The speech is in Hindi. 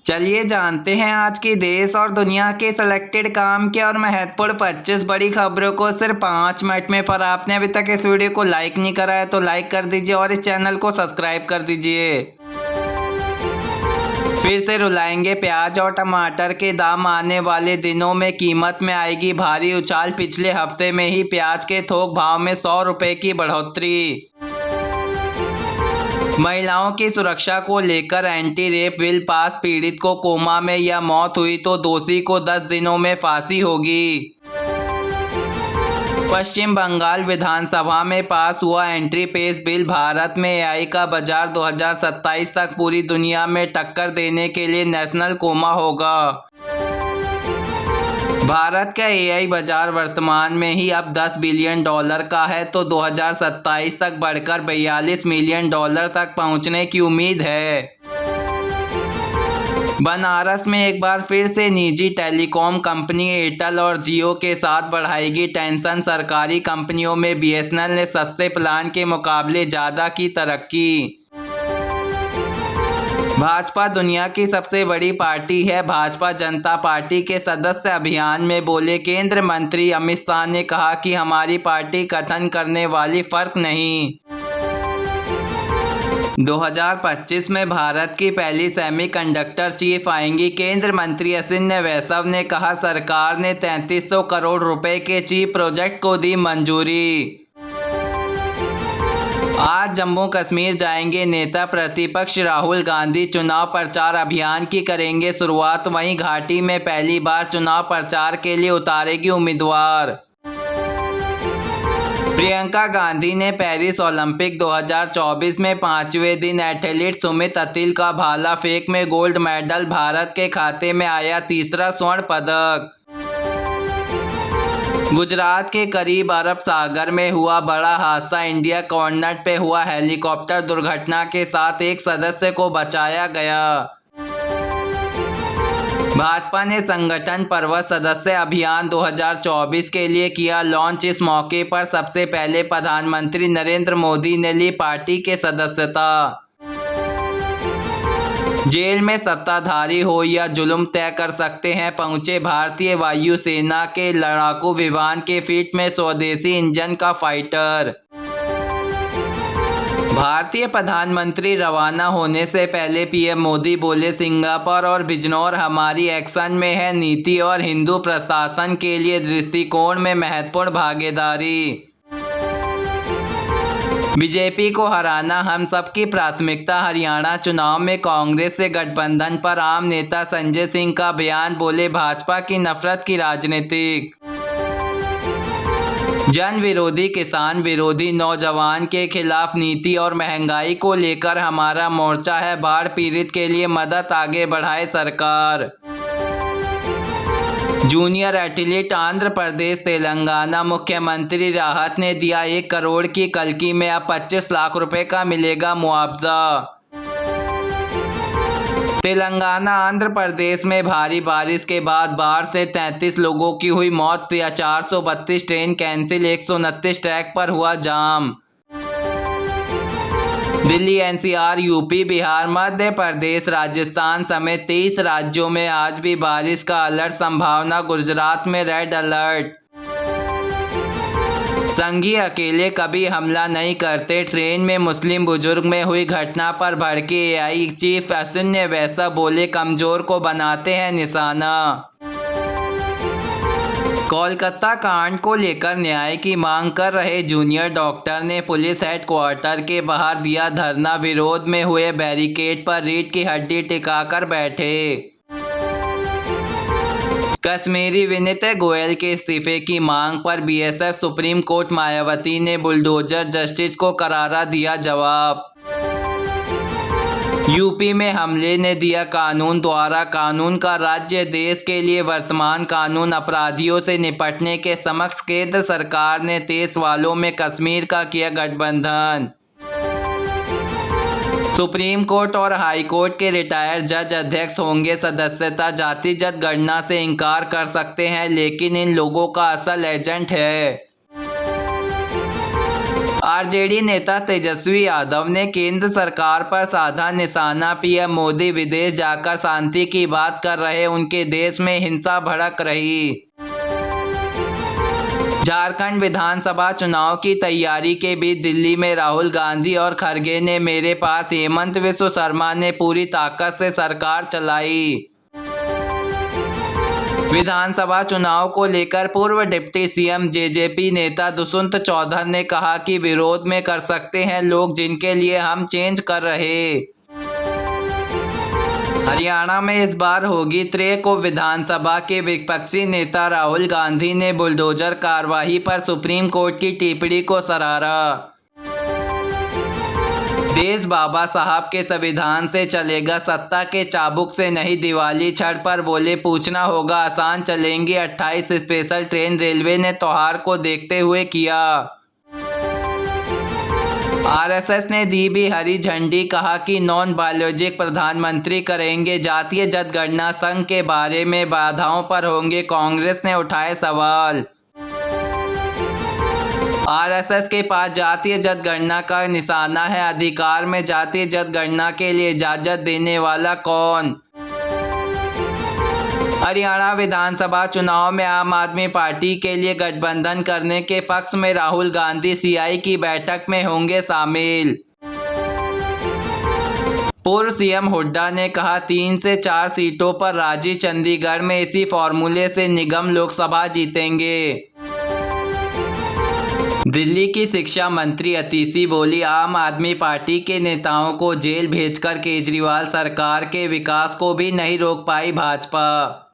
चलिए जानते हैं आज की देश और दुनिया के सिलेक्टेड काम के और महत्वपूर्ण 25 बड़ी खबरों को सिर्फ 5 मिनट में। पर आपने अभी तक इस वीडियो को लाइक नहीं करा है तो लाइक कर दीजिए और इस चैनल को सब्सक्राइब कर दीजिए। फिर से रुलाएंगे प्याज और टमाटर के दाम। आने वाले दिनों में कीमत में आएगी भारी उछाल। पिछले हफ्ते में ही प्याज के थोक भाव में 100 रुपये की बढ़ोतरी। महिलाओं की सुरक्षा को लेकर एंटी रेप बिल पास। पीड़ित को कोमा में या मौत हुई तो दोषी को 10 दिनों में फांसी होगी। पश्चिम बंगाल विधानसभा में पास हुआ एंट्री पेस बिल। भारत में एआई का बाजार 2027 तक पूरी दुनिया में टक्कर देने के लिए नेशनल कोमा होगा। भारत का एआई बाजार वर्तमान में ही अब $10 बिलियन का है तो 2027 तक बढ़कर $42 मिलियन तक पहुंचने की उम्मीद है। बनारस में एक बार फिर से निजी टेलीकॉम कंपनी एयरटेल और जियो के साथ बढ़ाएगी टेंशन। सरकारी कंपनियों में बीएसएनएल ने सस्ते प्लान के मुकाबले ज़्यादा की तरक्की। भाजपा दुनिया की सबसे बड़ी पार्टी है। भाजपा जनता पार्टी के सदस्य अभियान में बोले केंद्रीय मंत्री अमित शाह ने कहा कि हमारी पार्टी कथन करने वाली फर्क नहीं। 2025 में भारत की पहली सेमीकंडक्टर चीफ आएंगी। केंद्रीय मंत्री अश्विनी वैष्णव ने कहा सरकार ने 3300 करोड़ रुपए के चीफ प्रोजेक्ट को दी मंजूरी। आज जम्मू कश्मीर जाएंगे नेता प्रतिपक्ष राहुल गांधी। चुनाव प्रचार अभियान की करेंगे शुरुआत। वहीं घाटी में पहली बार चुनाव प्रचार के लिए उतारेगी उम्मीदवार। प्रियंका गांधी ने पेरिस ओलंपिक 2024 में 5वें दिन एथलीट सुमित अतिल का भाला फेंक में गोल्ड मेडल। भारत के खाते में आया तीसरा स्वर्ण पदक। गुजरात के करीब अरब सागर में हुआ बड़ा हादसा। इंडिया कॉर्नर पे हुआ हेलीकॉप्टर दुर्घटना के साथ एक सदस्य को बचाया गया। भाजपा ने संगठन पर्वत सदस्य अभियान 2024 के लिए किया लॉन्च। इस मौके पर सबसे पहले प्रधानमंत्री नरेंद्र मोदी ने ली पार्टी के सदस्यता। जेल में सत्ताधारी हो या जुल्म तय कर सकते हैं। पहुंचे भारतीय वायुसेना के लड़ाकू विमान के फीट में स्वदेशी इंजन का फाइटर। भारतीय प्रधानमंत्री रवाना होने से पहले पीएम मोदी बोले सिंगापुर और बिजनौर हमारी एक्शन में है नीति और हिंदू प्रशासन के लिए दृष्टिकोण में महत्वपूर्ण भागीदारी। बीजेपी को हराना हम सबकी प्राथमिकता। हरियाणा चुनाव में कांग्रेस से गठबंधन पर आम नेता संजय सिंह का बयान। बोले भाजपा की नफरत की राजनीतिक। जन विरोधी किसान विरोधी नौजवान के खिलाफ नीति और महंगाई को लेकर हमारा मोर्चा है। बाढ़ पीड़ित के लिए मदद आगे बढ़ाए सरकार। Junior athlete Andhra Pradesh Telangana. मुख्यमंत्री राहत ने दिया 1 करोड़ की कल्की में अब 25 लाख रुपए का मिलेगा मुआवजा। तेलंगाना आंध्र प्रदेश में भारी बारिश के बाद बाढ़ से 33 लोगों की हुई मौत। 432 ट्रेन कैंसिल। 129 ट्रैक पर हुआ जाम। दिल्ली एनसीआर यूपी बिहार मध्य प्रदेश राजस्थान समेत 23 राज्यों में आज भी बारिश का अलर्ट। संभावना। गुजरात में रेड अलर्ट। संघी अकेले कभी हमला नहीं करते। ट्रेन में मुस्लिम बुजुर्ग में हुई घटना पर भड़के एआई चीफ अश्विनी वैष्णव बोले कमजोर को बनाते हैं निशाना। कोलकाता कांड को लेकर न्याय की मांग कर रहे जूनियर डॉक्टर ने पुलिस हेडक्वार्टर के बाहर दिया धरना। विरोध में हुए बैरिकेड पर रीढ़ की हड्डी टिकाकर बैठे। कश्मीरी विनीत गोयल के इस्तीफे की मांग पर बीएसएफ सुप्रीम कोर्ट। मायावती ने बुलडोजर जस्टिस को करारा दिया जवाब। यूपी में हमले ने दिया कानून द्वारा कानून का राज्य। देश के लिए वर्तमान कानून अपराधियों से निपटने के समक्ष केंद्र सरकार ने 23 वालों में कश्मीर का किया गठबंधन। सुप्रीम कोर्ट और हाई कोर्ट के रिटायर्ड जज अध्यक्ष होंगे सदस्यता। जातिगत गणना से इनकार कर सकते हैं लेकिन इन लोगों का असल एजेंट है। आरजेडी नेता तेजस्वी यादव ने केंद्र सरकार पर साधा निशाना। पीएम मोदी विदेश जाकर शांति की बात कर रहे, उनके देश में हिंसा भड़क रही। झारखंड विधानसभा चुनाव की तैयारी के बीच दिल्ली में राहुल गांधी और खड़गे ने मेरे पास हेमंत विश्व शर्मा ने पूरी ताकत से सरकार चलाई। विधानसभा चुनाव को लेकर पूर्व डिप्टी सीएम जेजेपी नेता दुष्यंत चौधरी ने कहा कि विरोध में कर सकते हैं लोग जिनके लिए हम चेंज कर रहे। हरियाणा में इस बार होगी त्रेक। विधानसभा के विपक्षी नेता राहुल गांधी ने बुलडोजर कार्रवाई पर सुप्रीम कोर्ट की टिप्पणी को सराहा। देश बाबा साहब के संविधान से चलेगा, सत्ता के चाबुक से नहीं। दिवाली छठ पर बोले पूछना होगा आसान, चलेंगी 28 स्पेशल ट्रेन। रेलवे ने त्योहार को देखते हुए किया। आरएसएस ने दी भी हरी झंडी, कहा कि नॉन बायोलॉजिक प्रधानमंत्री करेंगे। जातीय जनगणना संघ के बारे में बाधाओं पर होंगे, कांग्रेस ने उठाए सवाल। आरएसएस के पास जातीय जनगणना का निशाना है, अधिकार में जातीय जनगणना के लिए इजाजत देने वाला कौन? हरियाणा विधानसभा चुनाव में आम आदमी पार्टी के लिए गठबंधन करने के पक्ष में राहुल गांधी सीआई की बैठक में होंगे शामिल। पूर्व सीएम हुड्डा ने कहा 3 से 4 सीटों पर राजी, चंडीगढ़ में इसी फॉर्मूले से निगम लोकसभा जीतेंगे। दिल्ली की शिक्षा मंत्री अतिशी बोली, आम आदमी पार्टी के नेताओं को जेल भेजकर केजरीवाल सरकार के विकास को भी नहीं रोक पाई भाजपा।